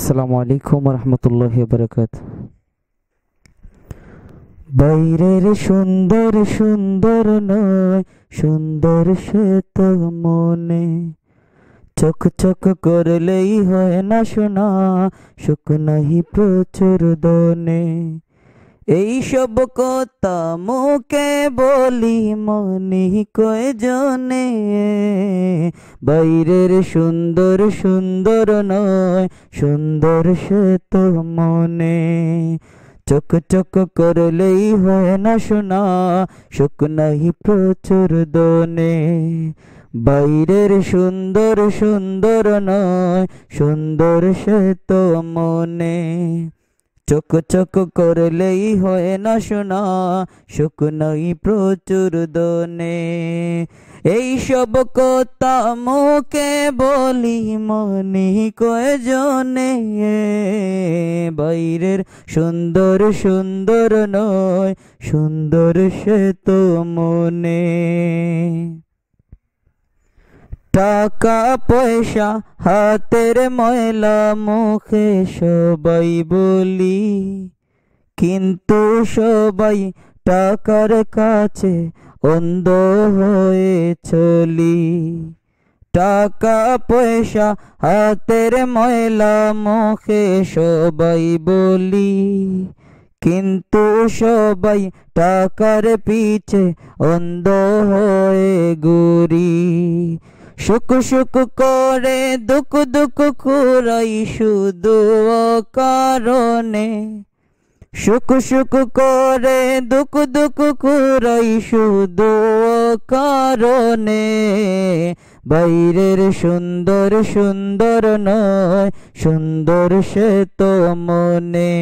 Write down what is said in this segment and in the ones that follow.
আসসালামু আলাইকুম রহমতুল্লাহি বারাকাতুহু। বাইরের সুন্দর সুন্দর নয়, সুন্দর সে তো মনে। চোখ চোখ করলেই হয় না শোনা, সুখ নাহি প্রচুর দনে। এই সব কথা মুখে বলি মনি কয়জনে। বাইরের সুন্দর সুন্দর নয়, সুন্দর সে তো মনে। চোখ চোখ করলেই হয় না শোনা, সুখ নাহি প্রচুর দনে। বাইরের সুন্দর সুন্দর নয়, সুন্দর সে তো মনে। চোখ চোখ করলেই হয় না শোনা, সুখ নাই প্রচুর দনে। এই সব কথা মুখে বলি মনি কয়জনে। বাইরের সুন্দর সুন্দর নয়, সুন্দর সে তো মনে। টাকা পয়সা হাতের ময়লা মুখে সবাই বলি, কিন্তু সবাই টাকার কাছে অন্ধ হয়ে চলি। টাকা পয়সা হাতের ময়লা মুখে সবাই বলি, কিন্তু সবাই টাকার পিছে অন্ধ হয়ে ঘুরি। সুখ সুখ করে দুঃখ দুঃখ কুরাই শুধু কারণে। সুখ সুখ করে দুঃখ দুঃখ কুরাই শুধু কারণে। বাইরের সুন্দর সুন্দর নয়, সুন্দর সে তো মনে।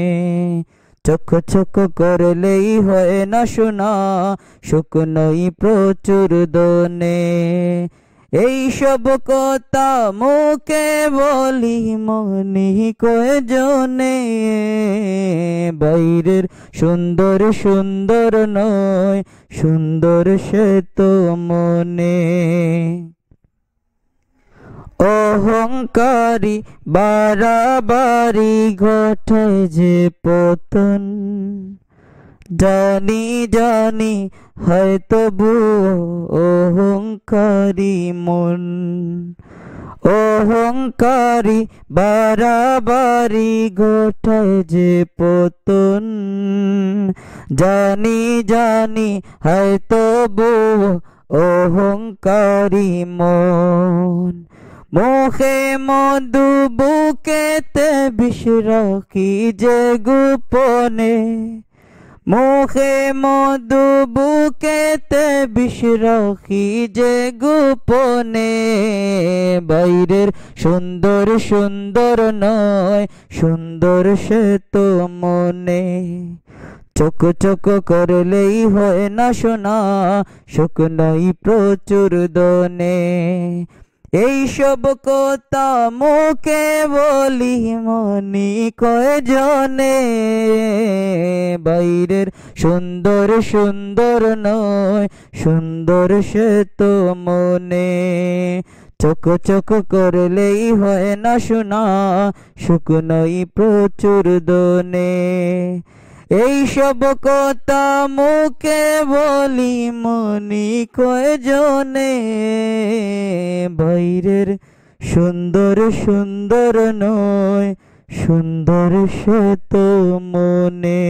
চোখ চোখ করলেই হয় না শোনা, সুখ নই প্রচুর দনে। এই সব কথা মুখে বলি মনি কয়জনে। বাইরের সুন্দর সুন্দর নয়, সুন্দর সে তো মনে। অহংকারী বাড়াবাড়ি ঘটায় যে পতন। জানি জানি হয়তো অহংকারী মন। অহংকারী বাড়াবাড়ি ঘটায় যে পতন। জানি জানি হয়তো অহংকারী মন। মুখে মধু বুকেতে বিষ রাখি যে গোপনে। মুখে মধু বুকেতে বিষ রাখি যে গোপনে। বাইরের সুন্দর সুন্দর নয়, সুন্দর সে তো মনে। চোখ চোখ করলেই হয় না শোনা, সুখ নাই প্রচুর দনে। এই সব কথা মুখে বলি মনি কয়জনে। বাইরের সুন্দর সুন্দর নয়, সুন্দর সে তো মনে। চোখ চোখ করলেই হয় না শোনা, সুখ নাই প্রচুর দনে। এই সব কথা মুখে বলি মনি কয়জনে। বাইরের সুন্দর সুন্দর নয়, সুন্দর সে তো মনে।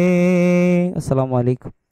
আসসালামু আলাইকুম।